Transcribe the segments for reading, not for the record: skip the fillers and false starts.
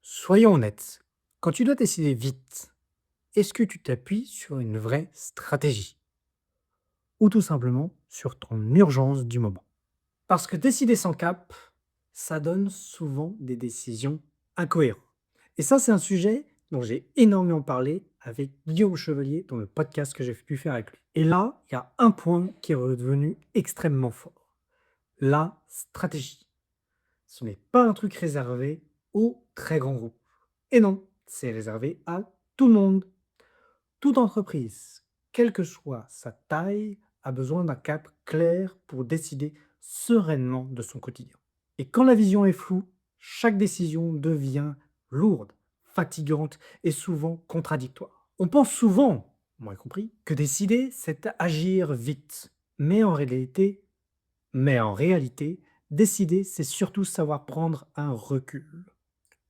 Soyons honnêtes, quand tu dois décider vite, est-ce que tu t'appuies sur une vraie stratégie? Ou tout simplement sur ton urgence du moment? Parce que décider sans cap, ça donne souvent des décisions incohérentes. Et ça, c'est un sujet dont j'ai énormément parlé avec Guillaume Chevalier dans le podcast que j'ai pu faire avec lui. Et là, il y a un point qui est redevenu extrêmement fort. La stratégie. Ce n'est pas un truc réservé aux très grands groupes. Et non, c'est réservé à tout le monde. Toute entreprise, quelle que soit sa taille, a besoin d'un cap clair pour décider sereinement de son quotidien. Et quand la vision est floue, chaque décision devient lourde, fatigante et souvent contradictoire. On pense souvent, moi y compris, que décider, c'est agir vite. Mais en réalité, décider, c'est surtout savoir prendre un recul.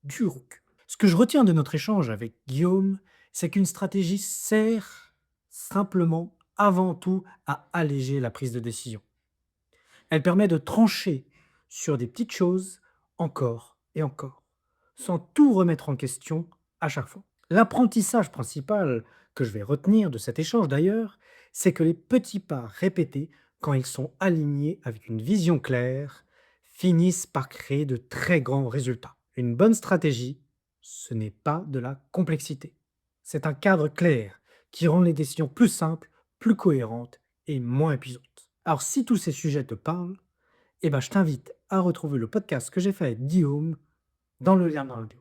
Du recul. Ce que je retiens de notre échange avec Guillaume, c'est qu'une stratégie sert simplement, avant tout, à alléger la prise de décision. Elle permet de trancher sur des petites choses encore et encore, sans tout remettre en question à chaque fois. L'apprentissage principal que je vais retenir de cet échange d'ailleurs, c'est que les petits pas répétés, quand ils sont alignés avec une vision claire, finissent par créer de très grands résultats. Une bonne stratégie, ce n'est pas de la complexité. C'est un cadre clair qui rend les décisions plus simples, plus cohérentes et moins épuisantes. Alors si tous ces sujets te parlent, eh ben, je t'invite à retrouver le podcast que j'ai fait avec Guillaume dans le lien dans la bio.